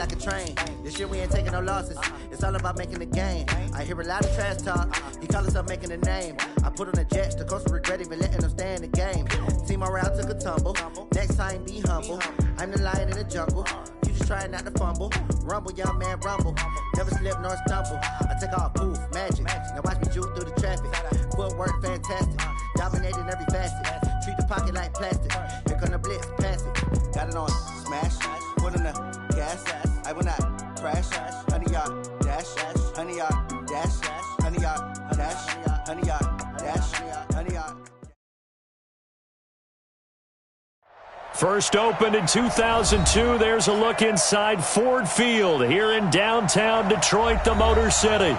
like a train. This year we ain't taking no losses. It's all about making the game. I hear a lot of trash talk. He call himself making a name. I put on the Jets. The coach will regret even letting them stay in the game. Team morale took a tumble. Next time, be humble. I'm the lion in the jungle. You just trying not to fumble. Rumble, young man, rumble. Never slip nor stumble. I take off, poof, magic. Now watch me juke through the traffic. Footwork, fantastic. Dominating every facet. Treat the pocket like plastic. Here come the blitz, pass it. Got it on, smash. Put in the gas. I will not crash. 100-yard dash. 100-yard dash. 100-yard dash. 100-yard dash. 100-yard. First opened in 2002. There's a look inside Ford Field here in downtown Detroit, the Motor City.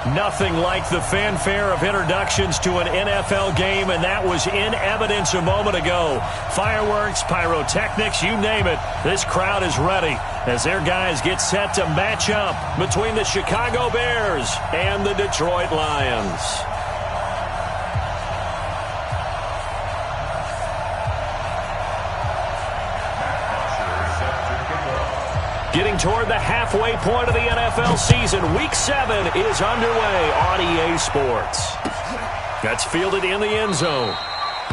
Nothing like the fanfare of introductions to an NFL game, and that was in evidence a moment ago. Fireworks, pyrotechnics, you name it. This crowd is ready as their guys get set to match up between the Chicago Bears and the Detroit Lions. Getting toward the halfway point of the NFL season, Week 7 is underway on EA Sports. That's fielded in the end zone.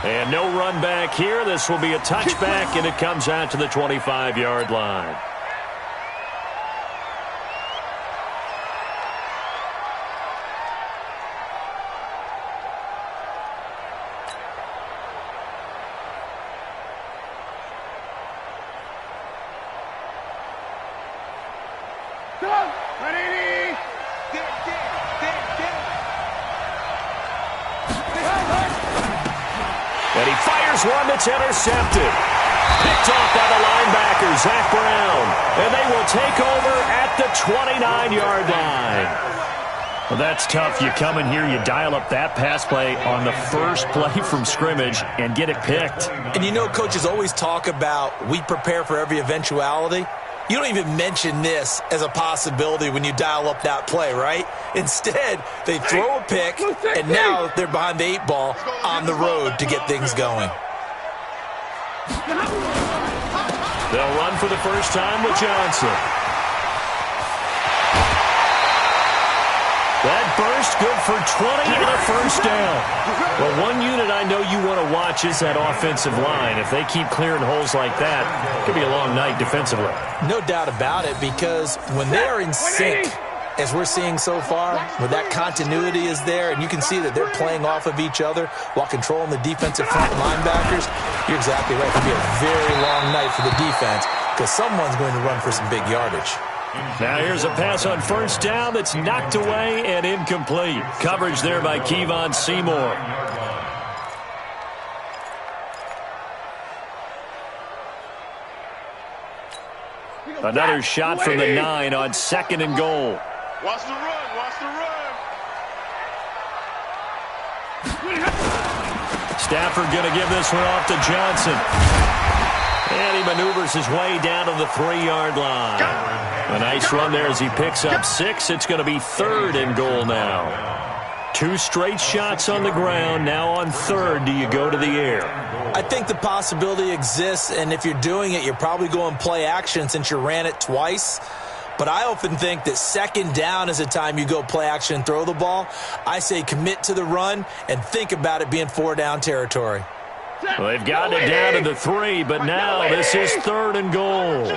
And no run back here. This will be a touchback, and it comes out to the 25-yard line. And he fires one that's intercepted. Picked off by the linebacker, Zach Brown. And they will take over at the 29-yard line. Well, that's tough. You come in here, you dial up that pass play on the first play from scrimmage and get it picked. And you know coaches always talk about we prepare for every eventuality. You don't even mention this as a possibility when you dial up that play, right? Instead, they throw a pick, and now they're behind the 8 ball on the road to get things going. They'll run for the first time with Johnson. That burst good for 20 and a first down. Well, one unit I know you want to watch is that offensive line. If they keep clearing holes like that, it could be a long night defensively. No doubt about it, because when they are in sync, as we're seeing so far, where that continuity is there, and you can see that they're playing off of each other while controlling the defensive front linebackers, you're exactly right. It could be a very long night for the defense because someone's going to run for some big yardage. Now here's a pass on first down that's knocked away and incomplete. Coverage there by Kevon Seymour. Another shot from the 9 on 2nd and goal. Watch the run, watch the run. Stafford going to give this one off to Johnson. And he maneuvers his way down to the 3-yard line. A nice run there as he picks up 6. It's going to be 3rd and goal now. 2 straight shots on the ground. Now on 3rd, do you go to the air? I think the possibility exists, and if you're doing it, you're probably going play action since you ran it twice. But I often think that 2nd down is the time you go play action and throw the ball. I say commit to the run and think about it being 4-down territory. Well, they've gotten it down to the 3, but now this is 3rd and goal.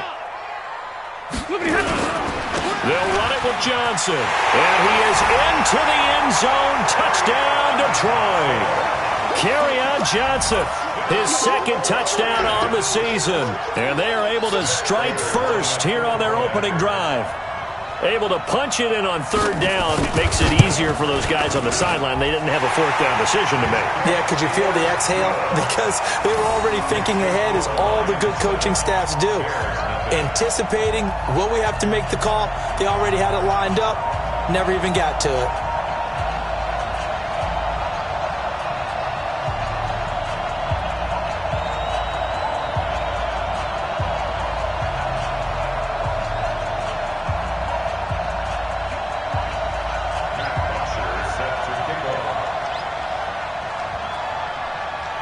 They'll run it with Johnson. And he is into the end zone. Touchdown, Detroit. Kerryon Johnson, his 2nd touchdown on the season. And they are able to strike first here on their opening drive. Able to punch it in on 3rd down makes it easier for those guys on the sideline. They didn't have a 4th down decision to make. Yeah, could you feel the exhale? Because they were already thinking ahead, as all the good coaching staffs do. Anticipating, will we have to make the call? They already had it lined up. Never even got to it.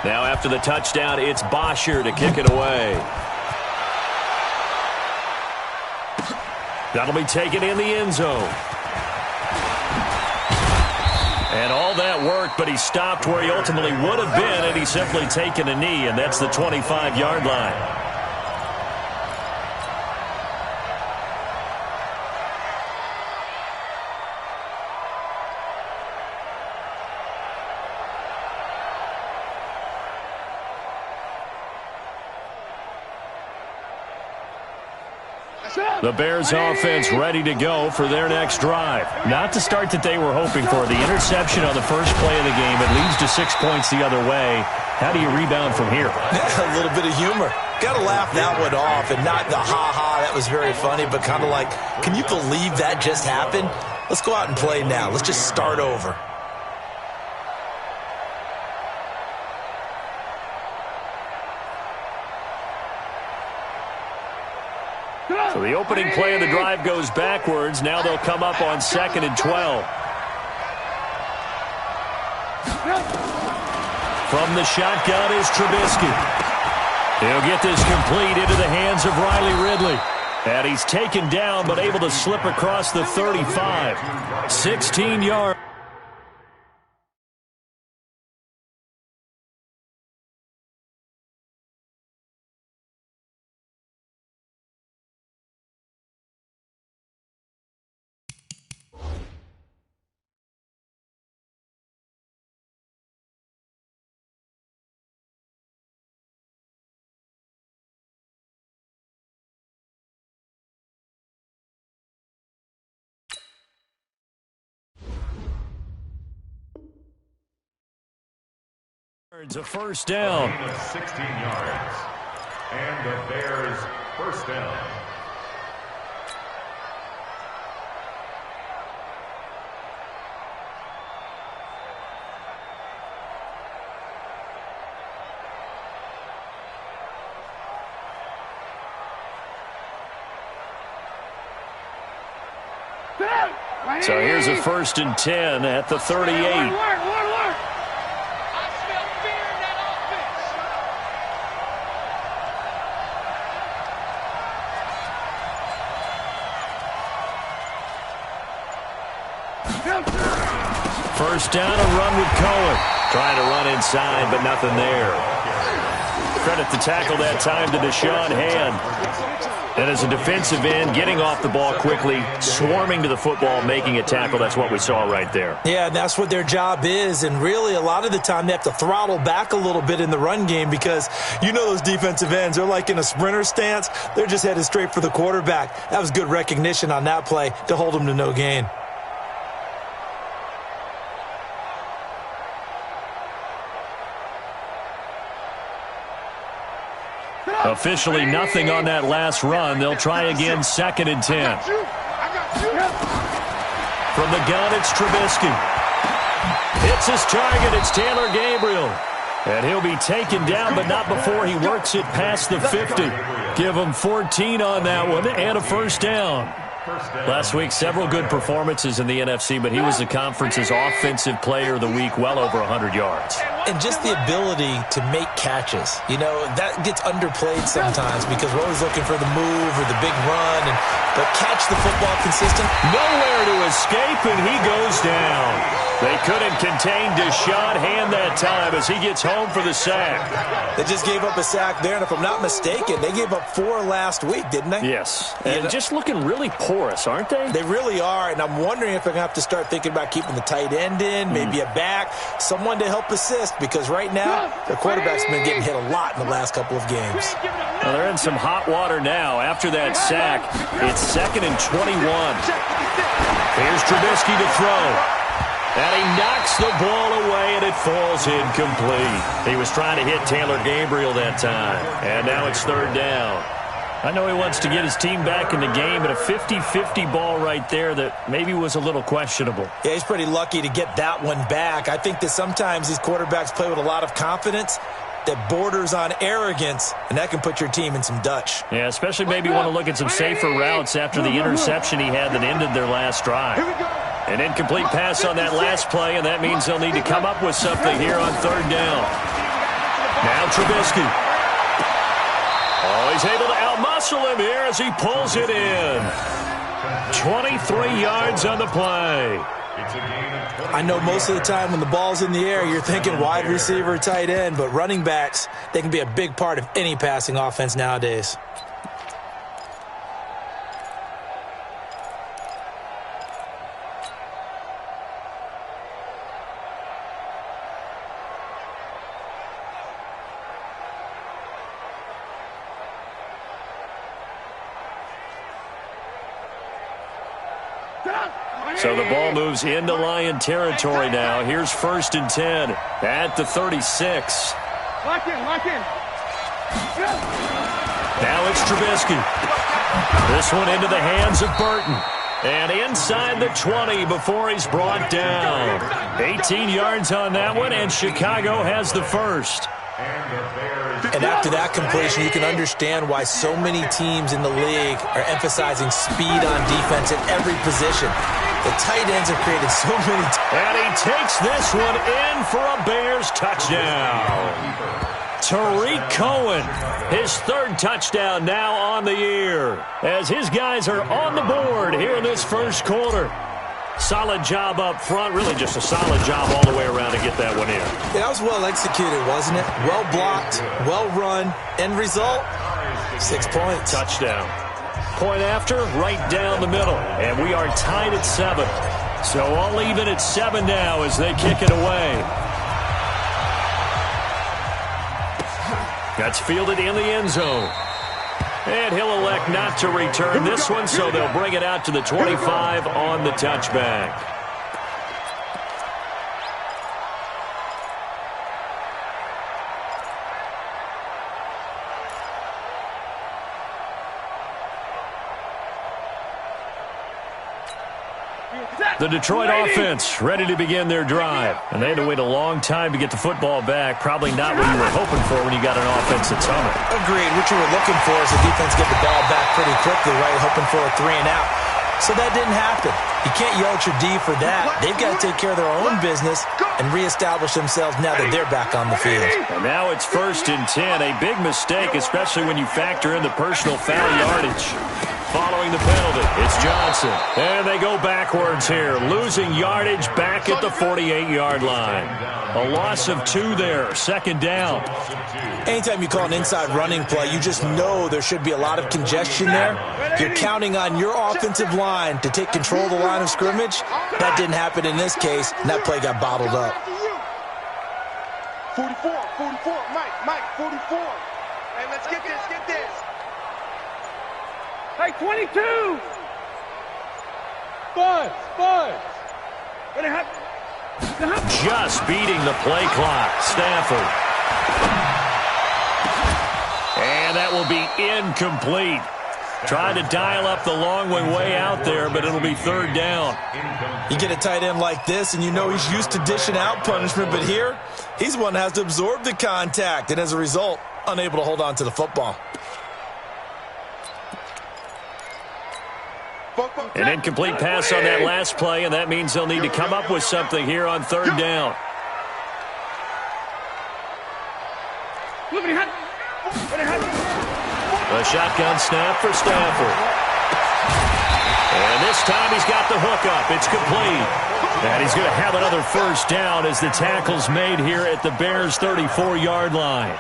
Now after the touchdown, it's Bosher to kick it away. That'll be taken in the end zone. And all that work, but he stopped where he ultimately would have been, and he's simply taken a knee, and that's the 25-yard line. The Bears offense ready to go for their next drive. Not the start that they were hoping for. The interception on the first play of the game. It leads to 6 points the other way. How do you rebound from here? A little bit of humor. Got to laugh that one off, and not the ha-ha, that was very funny, but kind of like, can you believe that just happened? Let's go out and play now. Let's just start over. So the opening play of the drive goes backwards. Now they'll come up on 2nd and 12. From the shotgun is Trubisky. He'll get this complete into the hands of Riley Ridley. And he's taken down but able to slip across the 35. 16 yards. A first down. 16 yards. And the Bears first down. So here's a 1st and 10 at the 38. First down, a run with Cohen. Trying to run inside, but nothing there. Credit the tackle that time to Deshaun Hand. And as a defensive end, getting off the ball quickly, swarming to the football, making a tackle. That's what we saw right there. Yeah, and that's what their job is. And really, a lot of the time, they have to throttle back a little bit in the run game because you know those defensive ends, they're like in a sprinter stance. They're just headed straight for the quarterback. That was good recognition on that play to hold them to no gain. Officially nothing on that last run. They'll try again, 2nd and 10. From the gun, it's Trubisky. It's his target. It's Taylor Gabriel. And he'll be taken down, but not before he works it past the 50. Give him 14 on that one and a first down. Last week, several good performances in the NFC, but he was the conference's offensive player of the week, well over 100 yards. And just the ability to make catches. You know, that gets underplayed sometimes because we're always looking for the move or the big run. But catch the football consistent. Nowhere to escape, and he goes down. They couldn't contain Deshaun Hand that time as he gets home for the sack. They just gave up a sack there, and if I'm not mistaken, they gave up 4 last week, didn't they? Yes, and just looking really porous, aren't they? They really are, and I'm wondering if they're going to have to start thinking about keeping the tight end in, maybe a back, someone to help assist, because right now, their quarterback's been getting hit a lot in the last couple of games. Well, they're in some hot water now. After that sack, it's 2nd and 21. Here's Trubisky to throw. And he knocks the ball away, and it falls incomplete. He was trying to hit Taylor Gabriel that time. And now it's 3rd down. I know he wants to get his team back in the game, but a 50-50 ball right there that maybe was a little questionable. Yeah, he's pretty lucky to get that one back. I think that sometimes these quarterbacks play with a lot of confidence that borders on arrogance, and that can put your team in some Dutch. Yeah, especially maybe want to look at some safer routes after the interception he had that ended their last drive. An incomplete pass on that last play, and that means they'll need to come up with something here on 3rd down. Now Trubisky. Oh, he's able to outmuscle him here as he pulls it in. 23 yards on the play. I know most of the time when the ball's in the air, you're thinking wide receiver, tight end, but running backs, they can be a big part of any passing offense nowadays. So the ball moves into Lion territory now. Here's 1st and 10 at the 36. Lock in, lock in. Now it's Trubisky. This one into the hands of Burton. And inside the 20 before he's brought down. 18 yards on that one, and Chicago has the first. And after that completion, you can understand why so many teams in the league are emphasizing speed on defense at every position. The tight ends have created so many. And he takes this one in for a Bears touchdown. Tariq Cohen, his 3rd touchdown now on the year, as his guys are on the board here in this first quarter. Solid job up front, really just a solid job all the way around to get that one in. Yeah, that was well executed, wasn't it? Well blocked, well run. End result, 6 points. Touchdown. Point after, right down the middle. And we are tied at 7. So all even at 7 now as they kick it away. That's fielded in the end zone. And he'll elect not to return this one, so they'll bring it out to the 25 on the touchback. The Detroit offense ready to begin their drive. And they had to wait a long time to get the football back. Probably not what you were hoping for when you got an offense that's humming. Agreed. What you were looking for is the defense get the ball back pretty quickly, right? Hoping for a 3 and out. So that didn't happen. You can't yell at your D for that. They've got to take care of their own business and reestablish themselves now that they're back on the field. And now it's 1st and 10. A big mistake, especially when you factor in the personal foul yardage. Following the penalty, it's Johnson. And they go backwards here, losing yardage back at the 48-yard line. A loss of 2 there, 2nd down. Anytime you call an inside running play, you just know there should be a lot of congestion there. You're counting on your offensive line to take control of the line of scrimmage. That didn't happen in this case, and that play got bottled up. 44, Mike, 44. Hey, let's get this. Hey, 22! Buzz! Just beating the play clock. Stafford. And that will be incomplete. Trying to dial up the long way out there, but it'll be 3rd down. You get a tight end like this, and you know he's used to dishing out punishment, but here, he's one that has to absorb the contact, and as a result, unable to hold on to the football. An incomplete pass on that last play, and that means they'll need to come up with something here on 3rd down. A shotgun snap for Stafford. And this time he's got the hookup. It's complete. And he's going to have another 1st down as the tackle's made here at the Bears' 34-yard line.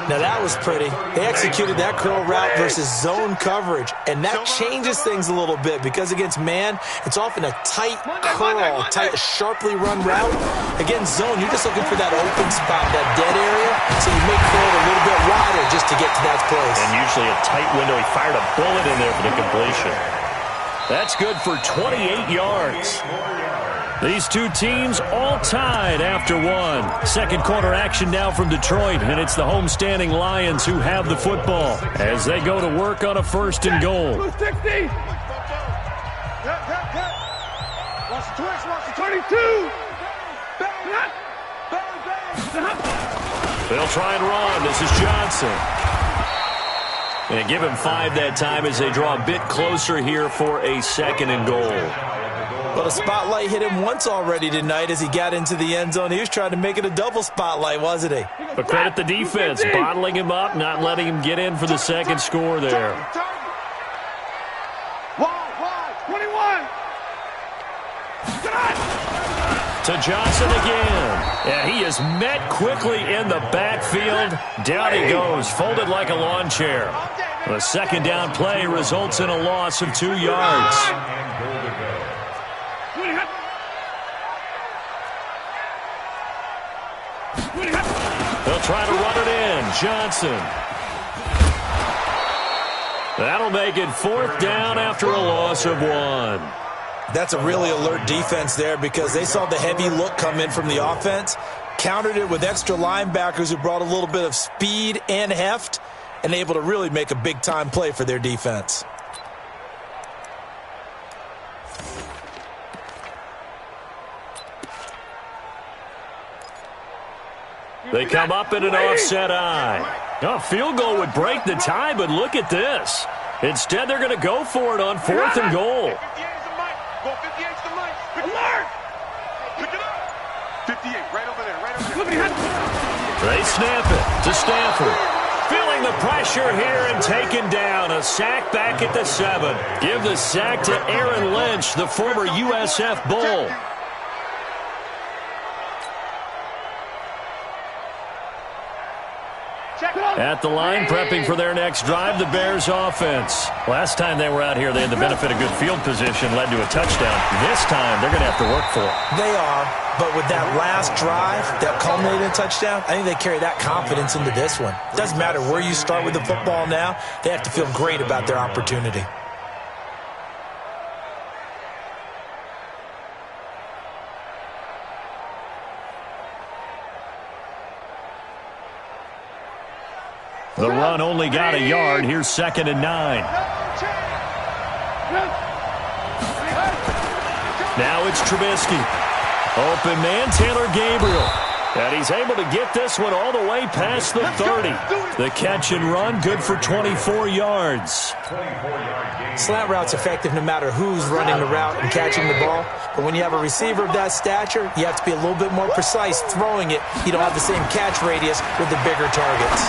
Now that was pretty. They executed that curl route versus zone coverage, and that changes things a little bit because against man, it's often a tight curl, sharply run route. Against zone, you're just looking for that open spot, that dead area, so you make curl a little bit wider just to get to that place. And usually a tight window. He fired a bullet in there for the completion. That's good for 28 yards. These two teams all tied after 1. 2nd quarter action now from Detroit, and it's the homestanding Lions who have the football as they go to work on a 1st and goal. 60. Watch the twist, watch the 22. They'll try and run. This is Johnson. And give him 5 that time as they draw a bit closer here for a 2nd and goal. But a spotlight hit him once already tonight as he got into the end zone. He was trying to make it a double spotlight, wasn't he? But credit the defense, bottling him up, not letting him get in for the 2nd score there. 21. To Johnson again. And he is met quickly in the backfield. Down he goes, folded like a lawn chair. The second down play results in a loss of 2 yards. They'll try to run it in. Johnson. That'll make it 4th down after a loss of 1. That's a really alert defense there because they saw the heavy look come in from the offense, countered it with extra linebackers who brought a little bit of speed and heft, and able to really make a big-time play for their defense. They come up in an offset eye. A field goal would break the tie, but look at this. Instead, they're going to go for it on 4th and goal. 58, right over there, right over there. They snap it to Stanford. Feeling the pressure here and taken down. A sack back at the 7. Give the sack to Aaron Lynch, the former USF Bull. At the line, prepping for their next drive, the Bears offense. Last time they were out here, they had the benefit of good field position, led to a touchdown. This time, they're going to have to work for it. They are, but with that last drive that culminated in a touchdown, I think they carry that confidence into this one. Doesn't matter where you start with the football now, they have to feel great about their opportunity. The run only got a yard. Here's 2nd and 9. Now it's Trubisky. Open man, Taylor Gabriel. And he's able to get this one all the way past the 30. The catch and run, good for 24 yards. Slant route's effective no matter who's running the route and catching the ball. But when you have a receiver of that stature, you have to be a little bit more precise throwing it. You don't have the same catch radius with the bigger targets.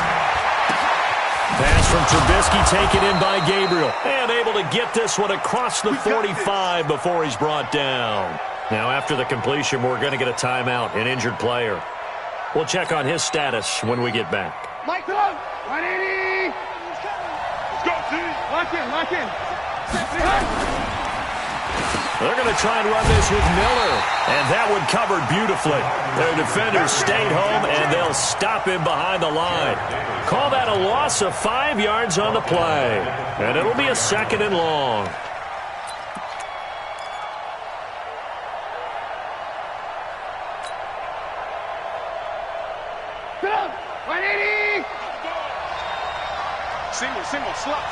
Pass from Trubisky taken in by Gabriel. And able to get this one across the 45 before he's brought down. Now after the completion, we're going to get a timeout, an injured player. We'll check on his status when we get back. Mike, 180. Let's go, T. Lock in, lock in. They're going to try and run this with Miller. And that one covered beautifully. Their defenders stayed home, and they'll stop him behind the line. Call that a loss of 5 yards on the play. And it'll be a 2nd and long. Single, slop.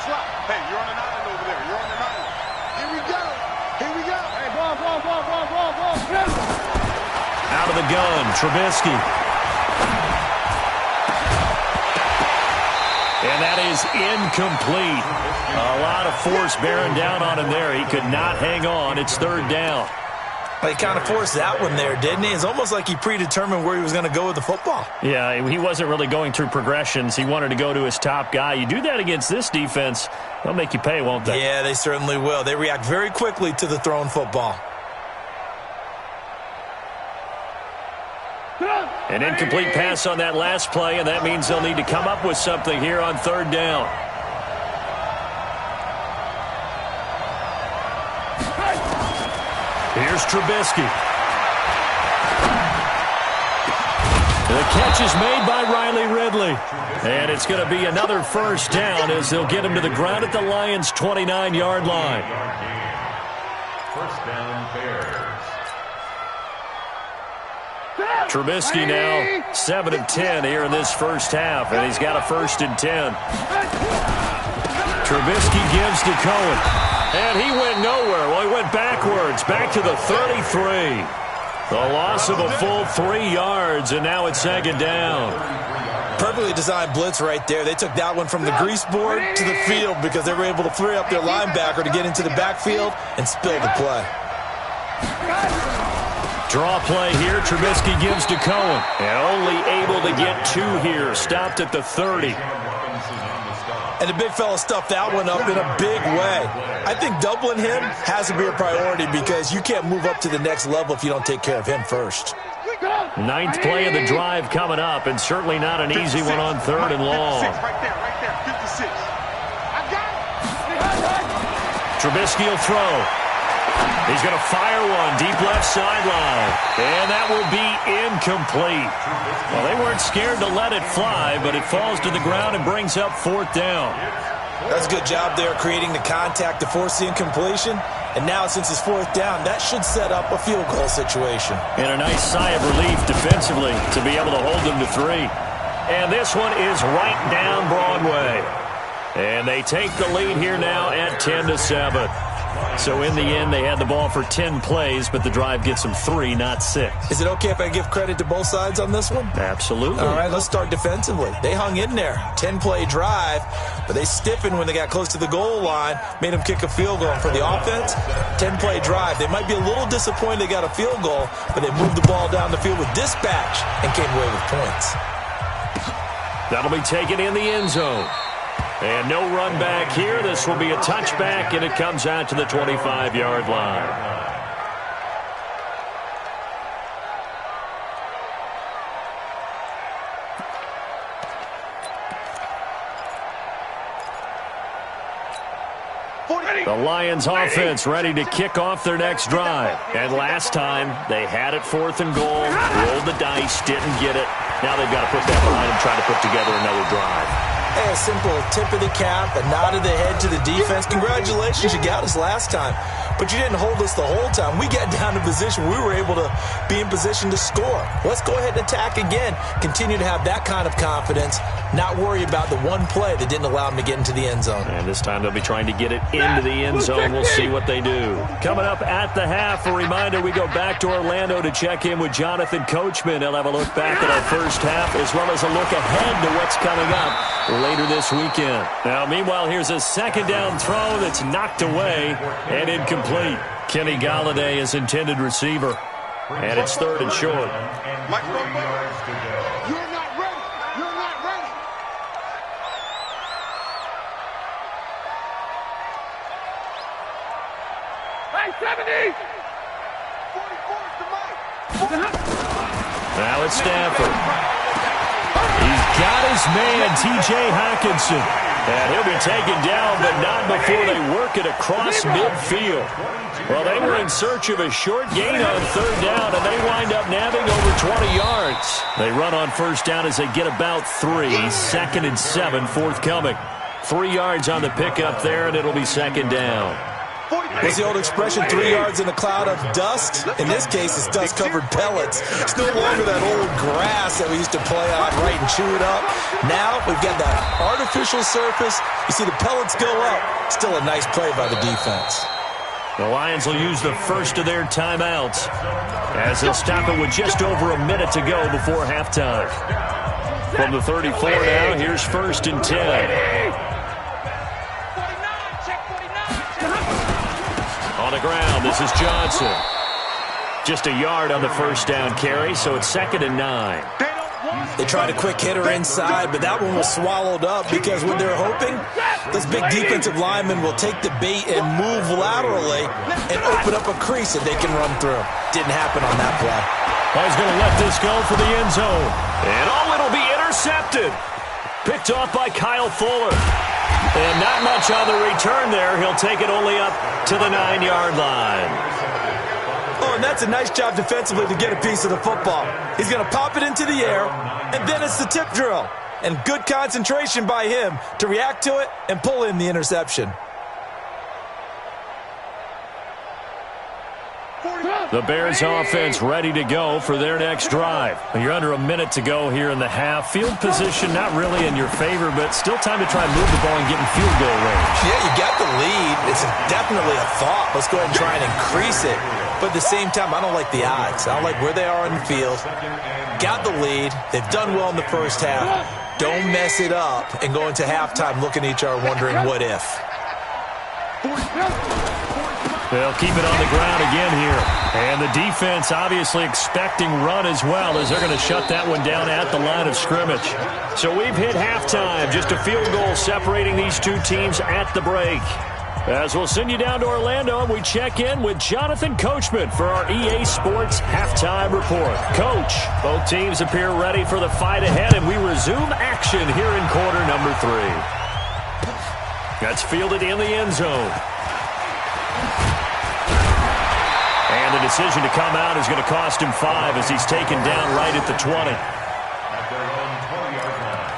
Hey, you're on an island over there. You're on an island. Here we go. Hey, ball. Out of the gun, Trubisky. And that is incomplete. A lot of force bearing down on him there. He could not hang on. It's 3rd down. He kind of forced that one there, didn't he? It's almost like he predetermined where he was going to go with the football. Yeah, he wasn't really going through progressions. He wanted to go to his top guy. You do that against this defense, they'll make you pay, won't they? Yeah, they certainly will. They react very quickly to the thrown football. An incomplete pass on that last play, and that means they'll need to come up with something here on 3rd down. Here's Trubisky. The catch is made by Riley Ridley. And it's going to be another 1st down as they'll get him to the ground at the Lions' 29-yard line. 1st down, Bears. Trubisky now 7 of 10 here in this first half, and he's got a 1st and 10. Trubisky gives to Cohen. And he went nowhere. Well, he went backwards, back to the 33. The loss of a full 3 yards, and now it's 2nd down. Perfectly designed blitz right there. They took that one from the grease board to the field because they were able to free up their linebacker to get into the backfield and spill the play. Draw play here. Trubisky gives to Cohen. And only able to get 2 here. Stopped at the 30. And the big fella stuffed that one up in a big way. I think doubling him has to be a priority because you can't move up to the next level if you don't take care of him first. Ninth play of the drive coming up, and certainly not an easy one on 3rd and long. Right there, 56. I got it. Trubisky will throw. He's going to fire one deep left sideline, and that will be incomplete. Well, they weren't scared to let it fly, but it falls to the ground and brings up 4th down. That's a good job there creating the contact to force the incompletion. And now, since it's 4th down, that should set up a field goal situation. And a nice sigh of relief defensively to be able to hold them to 3. And this one is right down Broadway. And they take the lead here now at 10-7. So in the end, they had the ball for 10 plays, but the drive gets them 3, not 6. Is it okay if I give credit to both sides on this one? Absolutely. All right, let's start defensively. They hung in there. 10-play drive, but they stiffened when they got close to the goal line, made them kick a field goal. And for the offense, 10-play drive. They might be a little disappointed they got a field goal, but they moved the ball down the field with dispatch and came away with points. That'll be taken in the end zone. And no run back here. This will be a touchback, and it comes out to the 25-yard line. The Lions offense ready to kick off their next drive. And last time, they had it 4th and goal, rolled the dice, didn't get it. Now they've got to put that behind them, try to put together another drive. Hey, a simple tip of the cap, a nod of the head to the defense. Congratulations, you got us last time. But you didn't hold us the whole time. We got down to position. We were able to be in position to score. Let's go ahead and attack again. Continue to have that kind of confidence. Not worry about the one play that didn't allow them to get into the end zone. And this time they'll be trying to get it into the end zone. We'll see what they do. Coming up at the half, a reminder, we go back to Orlando to check in with Jonathan Coachman. He'll have a look back at our first half as well as a look ahead to what's coming up later this weekend. Now, meanwhile, here's a 2nd down throw that's knocked away and incomplete. Kenny Galladay is intended receiver. And it's 3rd and short. You're not ready. You're not ready. Hey, 70. 44 to Mike. Now it's Stafford. He's got his man, T.J. Hockenson. And he'll be taken down, but not before they work it across midfield. Well, they were in search of a short gain on 3rd down, and they wind up nabbing over 20 yards. They run on 1st down as they get about 3. 2nd and 7 forthcoming. 3 yards on the pickup there, and it'll be 2nd down. What's the old expression, 3 yards in a cloud of dust? In this case, it's dust-covered pellets. It's no longer that old grass that we used to play on, right, and chew it up. Now we've got that artificial surface. You see the pellets go up. Still a nice play by the defense. The Lions will use the first of their timeouts as they'll stop it with just over a minute to go before halftime. From the 34 now, here's 1st and 10. On the ground, this is Johnson. Just a yard on the 1st down carry, so it's 2nd and 9. They tried a quick hitter inside, but that one was swallowed up because what they're hoping, those big defensive linemen will take the bait and move laterally and open up a crease that they can run through. Didn't happen on that play. Well, he's going to let this go for the end zone. And it'll be intercepted. Picked off by Kyle Fuller. And not much on the return there. He'll take it only up to the 9-yard line. Oh, and that's a nice job defensively to get a piece of the football. He's going to pop it into the air, and then it's the tip drill. And good concentration by him to react to it and pull in the interception. The Bears offense ready to go for their next drive. You're under a minute to go here in the half. Field position not really in your favor, but still time to try and move the ball and get in field goal range. Yeah, you got the lead. It's definitely a thought. Let's go ahead and try and increase it. But at the same time, I don't like the odds. I don't like where they are on the field. Got the lead. They've done well in the first half. Don't mess it up and go into halftime looking at each other wondering what if. They'll keep it on the ground again here. And the defense obviously expecting run as well, as they're going to shut that one down at the line of scrimmage. So we've hit halftime. Just a field goal separating these two teams at the break. As we'll send you down to Orlando, and we check in with Jonathan Coachman for our EA Sports Halftime Report. Coach, both teams appear ready for the fight ahead, and we resume action here in quarter number 3. That's fielded in the end zone. And the decision to come out is going to cost him 5 as he's taken down right at the 20. At their own 20-yard line.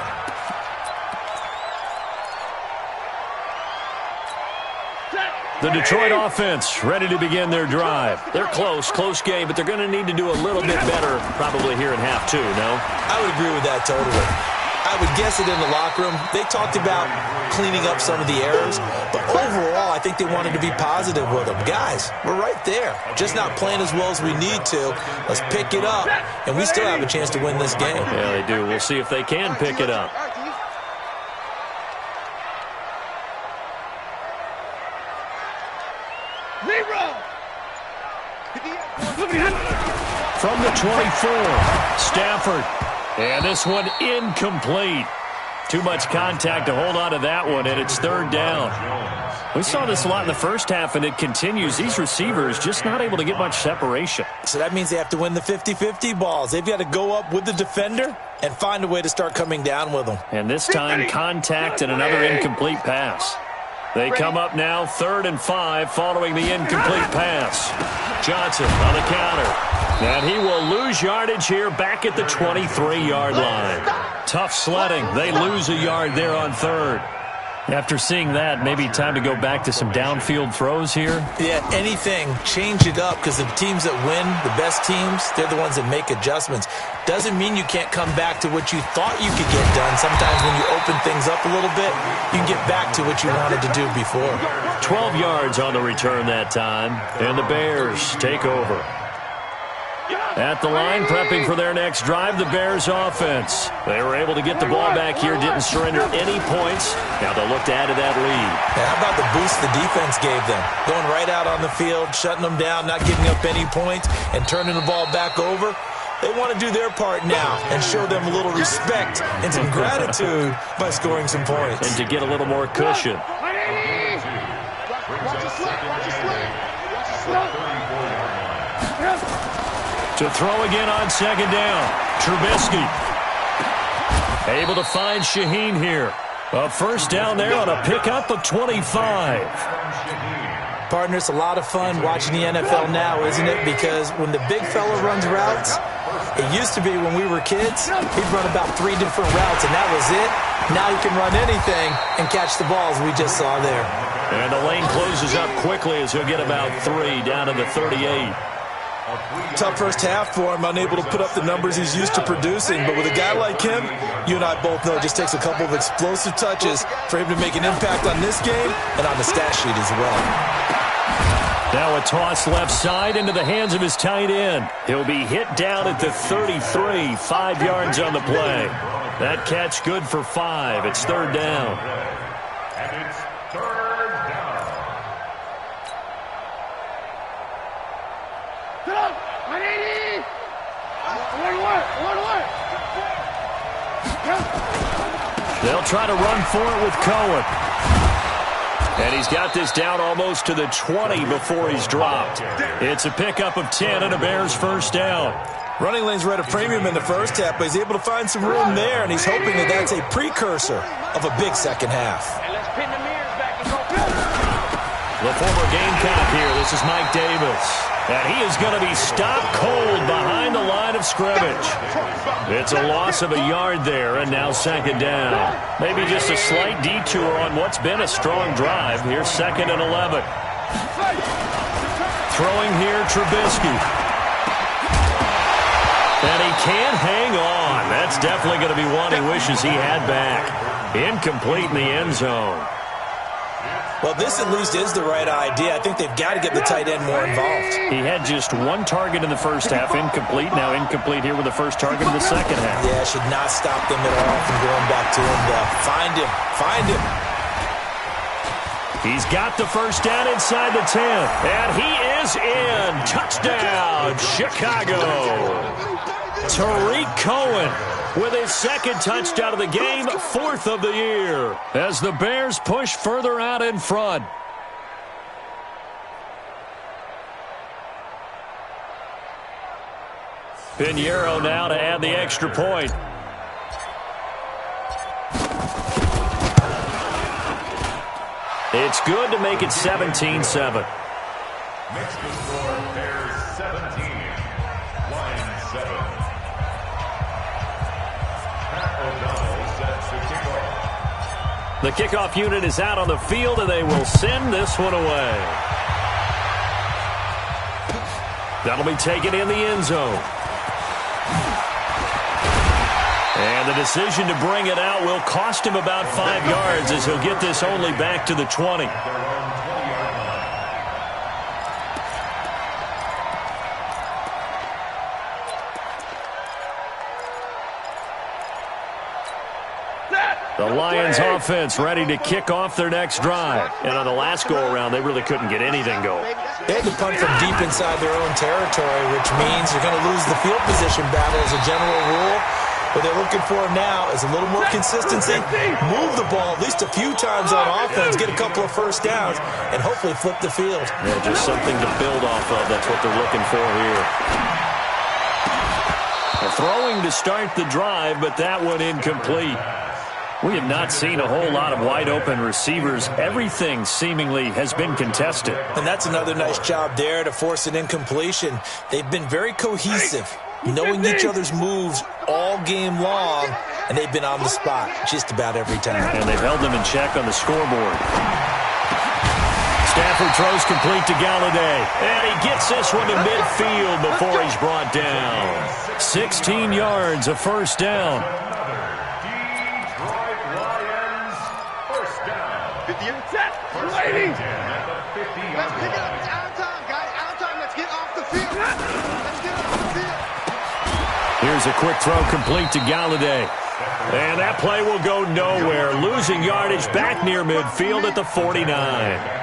The Detroit offense ready to begin their drive. They're close game, but they're going to need to do a little bit better probably here in half 2, no? I would agree with that totally. I would guess it in the locker room. They talked about cleaning up some of the errors, but overall, I think they wanted to be positive with them. Guys, we're right there. Just not playing as well as we need to. Let's pick it up, and we still have a chance to win this game. Yeah, they do. We'll see if they can pick it up. From the 24, Stafford. And this one incomplete. Too much contact to hold on to that one, and it's 3rd down. We saw this a lot in the first half, and it continues. These receivers just not able to get much separation. So that means they have to win the 50-50 balls. They've got to go up with the defender and find a way to start coming down with them. And this time, contact and another incomplete pass. They come up now 3rd and 5 following the incomplete pass. Johnson on the counter. And he will lose yardage here back at the 23-yard line. Tough sledding. They lose a yard there on 3rd. After seeing that, maybe time to go back to some downfield throws here. Yeah, anything. Change it up, because the teams that win, the best teams, they're the ones that make adjustments. Doesn't mean you can't come back to what you thought you could get done. Sometimes when you open things up a little bit, you can get back to what you wanted to do before. 12 yards on the return that time, and the Bears take over. At the line, prepping for their next drive, the Bears offense. They were able to get the ball back here, didn't surrender any points. Now they'll look to add to that lead. How about the boost the defense gave them? Going right out on the field, shutting them down, not giving up any points, and turning the ball back over. They want to do their part now and show them a little respect and some gratitude by scoring some points. And to get a little more cushion. To throw again on 2nd down. Trubisky. Able to find Shaheen here. A 1st down there on a pickup of 25. Partner, it's a lot of fun watching the NFL now, isn't it? Because when the big fella runs routes, it used to be when we were kids, he'd run about 3 different routes, and that was it. Now he can run anything and catch the balls we just saw there. And the lane closes up quickly as he'll get about 3 down to the 38. Tough first half for him, unable to put up the numbers he's used to producing. But with a guy like him, you and I both know it just takes a couple of explosive touches for him to make an impact on this game and on the stat sheet as well. Now a toss left side into the hands of his tight end. He'll be hit down at the 33, 5 yards on the play. That catch good for 5. It's 3rd down. And it's 3rd down. They'll try to run for it with Cohen. And he's got this down almost to the 20 before he's dropped. It's a pickup of 10 and a Bears 1st down. Running lanes were at a premium in the first half, but he's able to find some room there, and he's hoping that that's a precursor of a big second half. The former Gamecock here. This is Mike Davis. And he is going to be stopped cold behind the line of scrimmage. It's a loss of a yard there, and now 2nd down. Maybe just a slight detour on what's been a strong drive. Here's 2nd and 11. Throwing here, Trubisky. And he can't hang on. That's definitely going to be one he wishes he had back. Incomplete in the end zone. Well, this at least is the right idea. I think they've got to get the tight end more involved. He had just 1 target in the first half, incomplete. Now incomplete here with the first target of the second half. Yeah, should not stop them at all from going back to him. Find him. Find him. He's got the first down inside the 10. And he is in. Touchdown, Chicago. Tariq Cohen with his second touchdown of the game, 4th of the year, as the Bears push further out in front. Pinheiro now to add the extra point. It's good to make it 17-7. Makes the score Bears 17, Lions 7. Pat O'Donnell sets the kickoff. The kickoff unit is out on the field, and they will send this one away. That'll be taken in the end zone. And the decision to bring it out will cost him about 5 yards as he'll get this only back to the 20. The Lions offense ready to kick off their next drive. And on the last go-around, they really couldn't get anything going. They had to punt from deep inside their own territory, which means you're going to lose the field position battle as a general rule. What they're looking for now is a little more consistency, move the ball at least a few times on offense, get a couple of first downs, and hopefully flip the field. Yeah, just something to build off of. That's what they're looking for here. Throwing to start the drive, but that one incomplete. We have not seen a whole lot of wide-open receivers. Everything seemingly has been contested. And that's another nice job there to force an incompletion. They've been very cohesive, knowing each other's moves all game long, and they've been on the spot just about every time. And they've held them in check on the scoreboard. Stafford throws complete to Galladay. And he gets this one to midfield before he's brought down. 16 yards, a first down. Let's pick it up. It's out of time, guys. Out of time. Let's get off the field. Let's get off the field. Here's a quick throw complete to Galladay. And that play will go nowhere. Losing yardage back near midfield at the 49.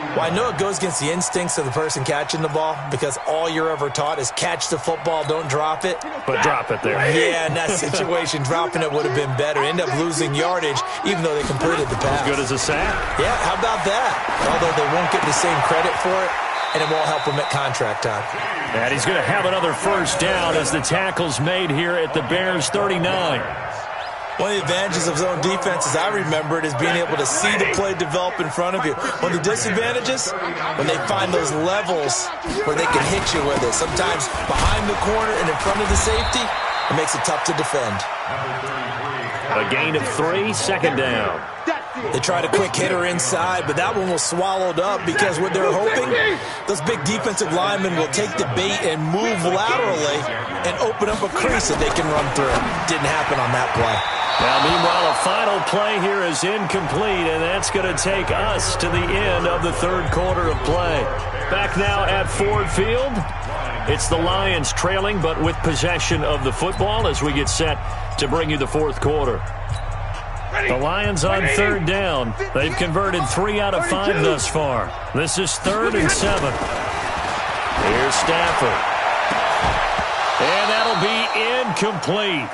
Well, I know it goes against the instincts of the person catching the ball because all you're ever taught is catch the football, don't drop it. But drop it there. Yeah, in that situation, dropping it would have been better. End up losing yardage even though they completed the pass. As good as a sack. Yeah, how about that? Although they won't get the same credit for it, and it won't help them at contract time. And he's going to have another first down as the tackle's made here at the Bears 39. One of the advantages of zone defense, as I remember it, is being able to see the play develop in front of you. One of the disadvantages, when they find those levels where they can hit you with it. Sometimes behind the corner and in front of the safety, it makes it tough to defend. A gain of 3, second down. They tried a quick hitter inside, but that one was swallowed up because what they're hoping, those big defensive linemen will take the bait and move laterally and open up a crease that they can run through. Didn't happen on that play. Now, meanwhile, a final play here is incomplete, and that's going to take us to the end of the third quarter of play. Back now at Ford Field. It's the Lions trailing, but with possession of the football as we get set to bring you the fourth quarter. The Lions on third down. They've converted 3 out of 5 thus far. This is 3rd and 7. Here's Stafford. And that'll be incomplete.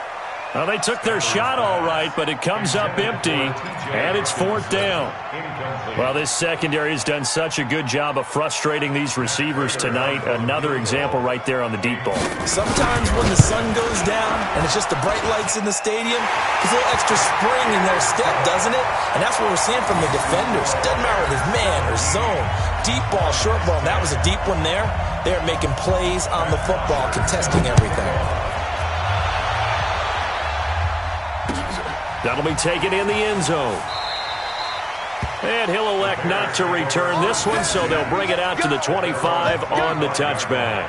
Well, they took their shot all right, but it comes up empty, and it's 4th down. Well, this secondary has done such a good job of frustrating these receivers tonight. Another example right there on the deep ball. Sometimes when the sun goes down and it's just the bright lights in the stadium, there's a little extra spring in their step, doesn't it? And that's what we're seeing from the defenders. Doesn't matter if it's man or zone, deep ball, short ball. That was a deep one there. They're making plays on the football, contesting everything. That'll be taken in the end zone. And he'll elect not to return this one, so they'll bring it out to the 25 on the touchback.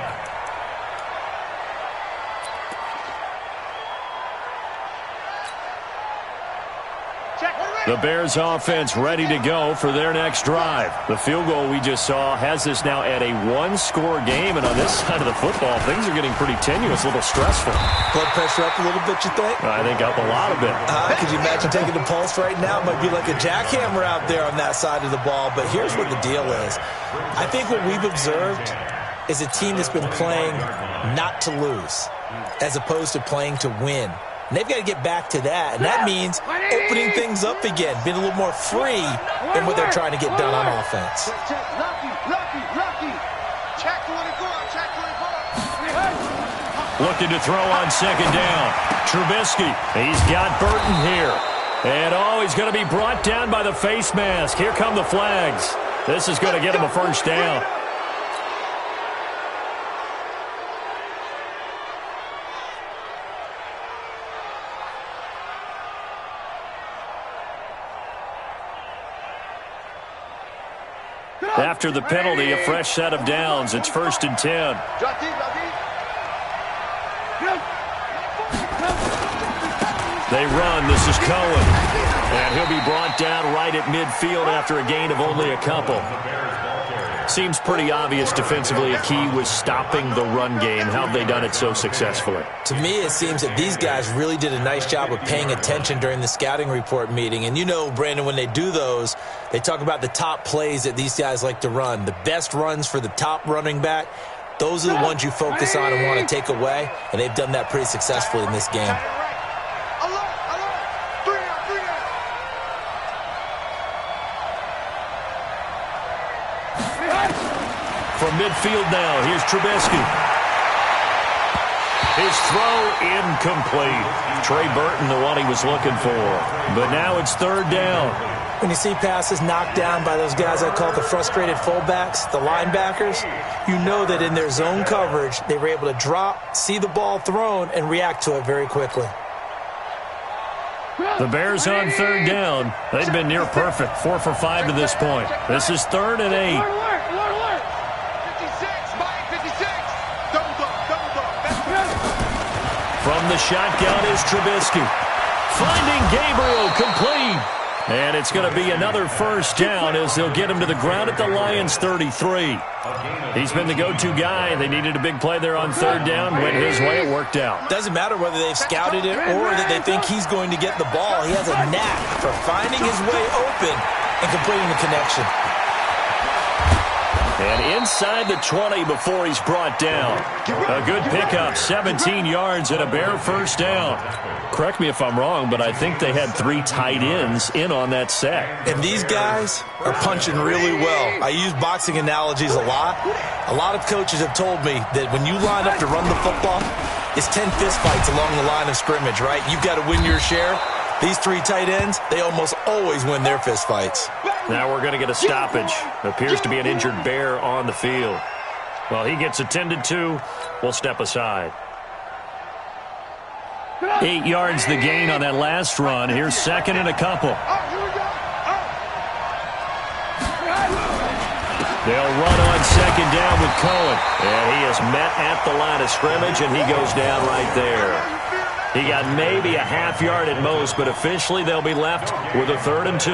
Check. We're ready. The Bears offense ready to go for their next drive. The field goal we just saw has this now at a one-score game, and on this side of the football, things are getting pretty tenuous, a little stressful. Blood pressure up a little bit, you think? I think up a lot of it. Could you imagine taking the pulse right now? It might be like a jackhammer out there on that side of the ball, but here's what the deal is. I think what we've observed is a team that's been playing not to lose as opposed to playing to win. And they've got to get back to that, and that means opening things up again, being a little more free in what they're trying to get done on offense. Lucky. Check 24, check 24. Looking to throw on second down. Trubisky, he's got Burton here. And, he's going to be brought down by the face mask. Here come the flags. This is going to get him a first down. After the penalty, a fresh set of downs. It's 1st and 10. They run. This is Cohen. And he'll be brought down right at midfield after a gain of only a couple. Seems pretty obvious defensively a key was stopping the run game. How have they done it so successfully? To me, it seems that these guys really did a nice job of paying attention during the scouting report meeting. And you know, Brandon, when they do those, they talk about the top plays that these guys like to run. The best runs for the top running back, those are the ones you focus on and want to take away. And they've done that pretty successfully in this game. From midfield now, here's Trubisky. His throw incomplete. Trey Burton, the one he was looking for. But now it's 3rd down. When you see passes knocked down by those guys I call the frustrated fullbacks, the linebackers, you know that in their zone coverage, they were able to drop, see the ball thrown, and react to it very quickly. The Bears on 3rd down. They've been near perfect, 4 for 5 to this point. This is 3rd and 8. From the shotgun is Trubisky. Finding Gabriel, complete. And it's going to be another first down as they'll get him to the ground at the Lions' 33. He's been the go-to guy. They needed a big play there on 3rd down. Went his way, it worked out. Doesn't matter whether they've scouted it or that they think he's going to get the ball. He has a knack for finding his way open and completing the connection. And inside the 20 before he's brought down. A good pickup, 17 yards and a Bear first down. Correct me if I'm wrong, but I think they had 3 tight ends in on that set. And these guys are punching really well. I use boxing analogies a lot. A lot of coaches have told me that when you line up to run the football, it's 10 fistfights along the line of scrimmage, right? You've got to win your share. These 3 tight ends, they almost always win their fistfights. Now we're going to get a stoppage. Appears to be an injured Bear on the field. Well, he gets attended to. We'll step aside. 8 yards the gain on that last run. Here's 2nd and a couple. They'll run on 2nd down with Cohen. And he is met at the line of scrimmage, and he goes down right there. He got maybe a half yard at most, but officially they'll be left with a 3rd and 2.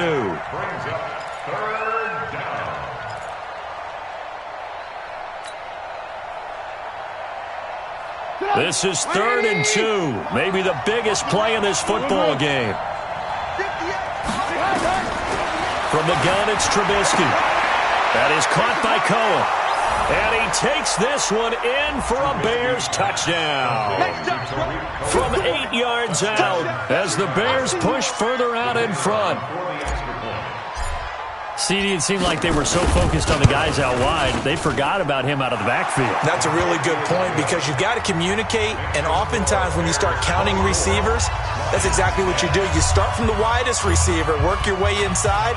This is 3rd and 2. Maybe the biggest play in this football game. From the gun, it's Trubisky. That is caught by Cohen. And he takes this one in for a Bears touchdown. From 8 yards out as the Bears push further out in front. CD, it seemed like they were so focused on the guys out wide, they forgot about him out of the backfield. That's a really good point because you've got to communicate, and oftentimes when you start counting receivers, that's exactly what you do. You start from the widest receiver, work your way inside.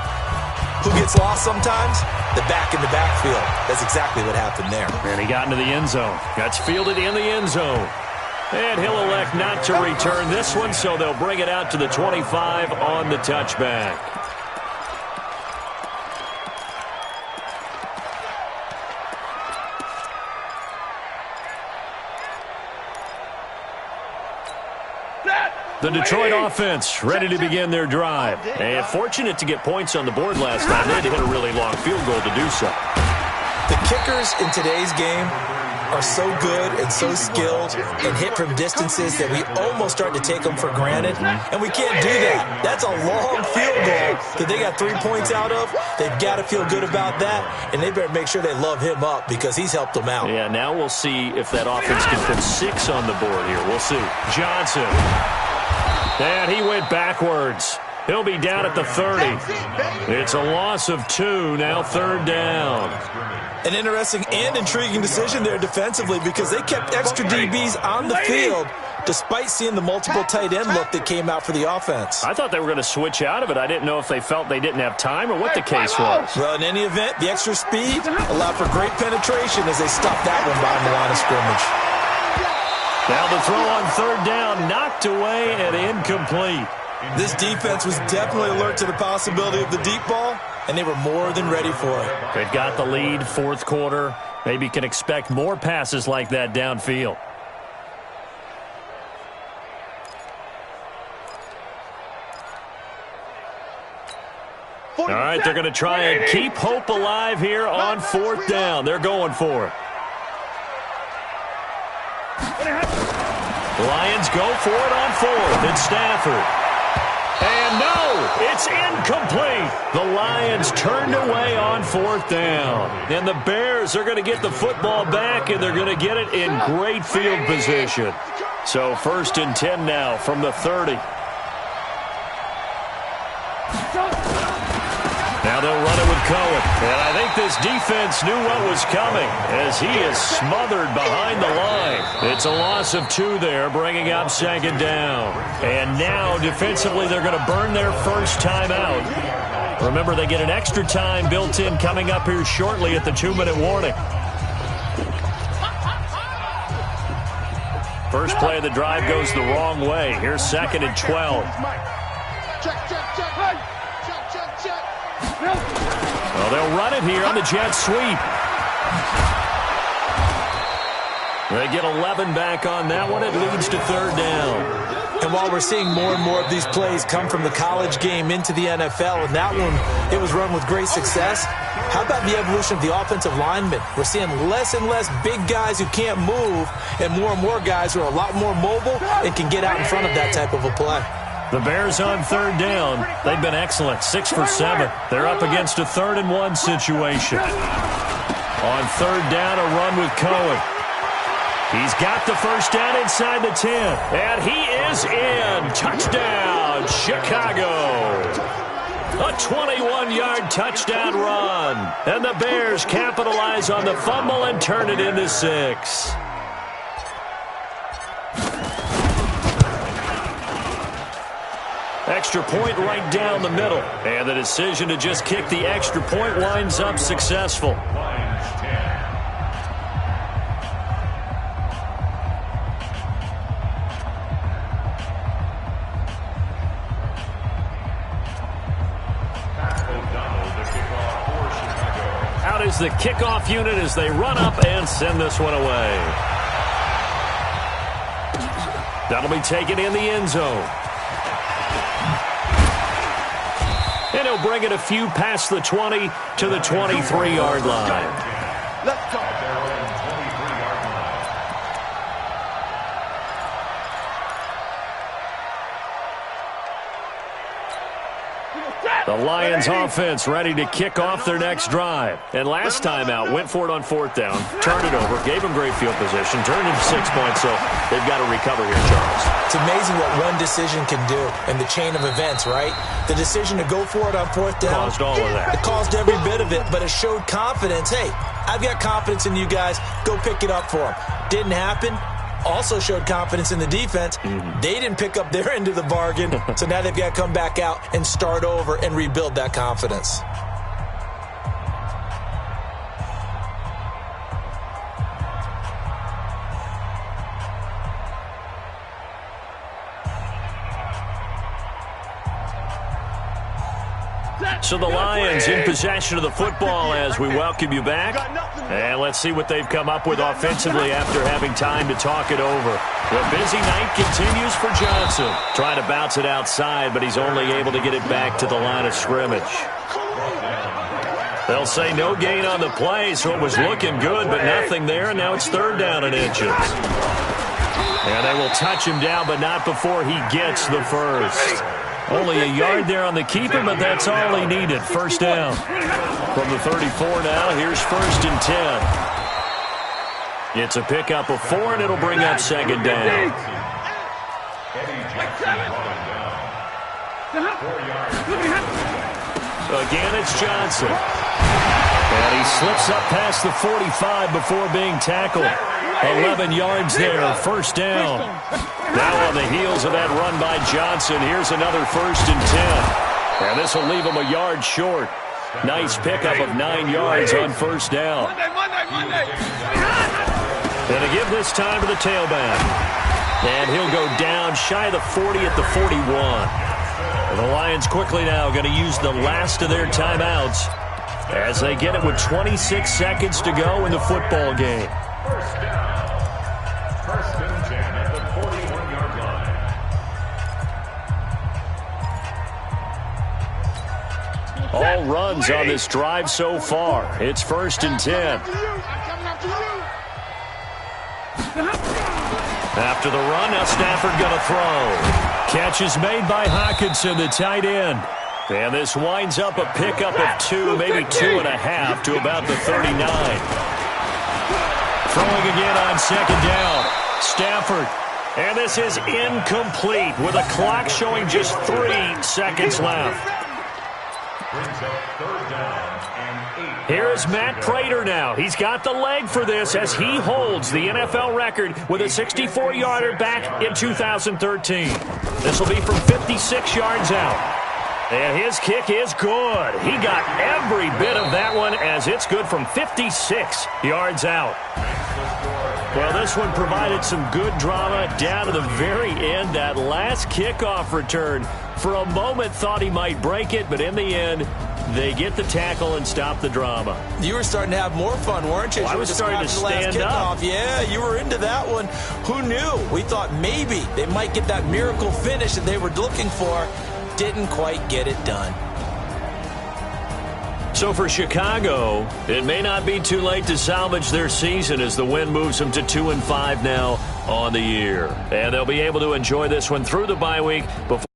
Who gets lost sometimes? The back in the backfield. That's exactly what happened there. And he got into the end zone. That's fielded in the end zone. And he'll elect not to return this one, so they'll bring it out to the 25 on the touchback. The Detroit offense ready to begin their drive. And fortunate to get points on the board last time. They had to hit a really long field goal to do so. The kickers in today's game are so good and so skilled and hit from distances that we almost start to take them for granted, and we can't do that. That's a long field goal that they got 3 points out of. They've got to feel good about that, and they better make sure they love him up because he's helped them out. Yeah, now we'll see if that offense can put 6 on the board here. We'll see. Johnson. And he went backwards. He'll be down at the 30. It's a loss of 2, now 3rd down. An interesting and intriguing decision there defensively because they kept extra DBs on the field despite seeing the multiple tight end look that came out for the offense. I thought they were going to switch out of it. I didn't know if they felt they didn't have time or what the case was. Well, in any event, the extra speed allowed for great penetration as they stopped that one behind the line of scrimmage. Now the throw on 3rd down, knocked away and incomplete. This defense was definitely alert to the possibility of the deep ball, and they were more than ready for it. They've got the lead, 4th quarter. Maybe can expect more passes like that downfield. All right, they're going to try and keep hope alive here on 4th down. They're going for it. The Lions go for it on 4th. It's Stafford. And no, it's incomplete. The Lions turned away on 4th down. And the Bears are going to get the football back, and they're going to get it in great field position. So 1st and 10 now from the 30. Now they'll run it with Cohen. And I think this defense knew what was coming as he is smothered behind the line. It's a loss of 2 there, bringing up 2nd down. And now defensively they're going to burn their first time out. Remember, they get an extra time built in coming up here shortly at the 2-minute warning. First play of the drive goes the wrong way. Here's 2nd and 12. Well, they'll run it here on the jet sweep. They get 11 back on that one. It leads to 3rd down. And while we're seeing more and more of these plays come from the college game into the NFL, and that one, it was run with great success, how about the evolution of the offensive linemen? We're seeing less and less big guys who can't move and more guys who are a lot more mobile and can get out in front of that type of a play. The Bears on 3rd down. They've been excellent, 6 for 7. They're up against a 3rd and 1 situation. On 3rd down, a run with Cohen. He's got the first down inside the 10. And he is in. Touchdown, Chicago. A 21-yard touchdown run. And the Bears capitalize on the fumble and turn it into 6. Extra point right down the middle. And the decision to just kick the extra point winds up successful. Out is the kickoff unit as they run up and send this one away. That'll be taken in the end zone. And he'll bring it a few past the 20 to the 23-yard line. Let's go. The Lions offense ready to kick off their next drive. And last time out, went for it on 4th down, turned it over, gave them great field position, turned into 6 points, so they've got to recover here, Charles. It's amazing what one decision can do in the chain of events, right? The decision to go for it on 4th down. Caused all of that. It caused every bit of it, but it showed confidence. Hey, I've got confidence in you guys. Go pick it up for them. Didn't happen. Also showed confidence in the defense. They didn't pick up their end of the bargain, so now they've got to come back out and start over and rebuild that confidence. Set. So the Lions in possession of the football as we welcome you back. And let's see what they've come up with offensively after having time to talk it over. The busy night continues for Johnson. Trying to bounce it outside, but he's only able to get it back to the line of scrimmage. They'll say no gain on the play, so it was looking good, but nothing there, and now it's 3rd down and inches. And they will touch him down, but not before he gets the first. Only a yard there on the keeper, but that's all he needed. 1st down. From the 34 now, here's 1st and 10. It's a pickup of 4, and it'll bring up 2nd down. Again, it's Johnson. And he slips up past the 45 before being tackled. 11 yards there, 1st down. Now on the heels of that run by Johnson, here's another 1st and 10. And this will leave him a yard short. Nice pickup of 9 yards on 1st down. And to give this time to the tailback. And he'll go down shy of the 40 at the 41. And the Lions quickly now going to use the last of their timeouts as they get it with 26 seconds to go in the football game. 1st down. 1st and 10 at the 41-yard line. All runs on this drive so far. It's 1st and 10. After the run, now Stafford going to throw. Catch is made by Hawkinson, the tight end. And this winds up a pickup of 2, maybe 2.5 to about the 39. Throwing again on 2nd down. Stafford. And this is incomplete with a clock showing just 3 seconds left. Brings up 3rd down and 8. Here's Matt Prater now. He's got the leg for this as he holds the NFL record with a 64-yarder back in 2013. This will be from 56 yards out. And his kick is good. He got every bit of that one as it's good from 56 yards out. Well, this one provided some good drama down to the very end. That last kickoff return, for a moment thought he might break it, but in the end, they get the tackle and stop the drama. You were starting to have more fun, weren't you? Well, I was starting to stand up. Yeah, you were into that one. Who knew? We thought maybe they might get that miracle finish that they were looking for. Didn't quite get it done. So for Chicago, it may not be too late to salvage their season as the win moves them to 2-5 now on the year. And they'll be able to enjoy this one through the bye week before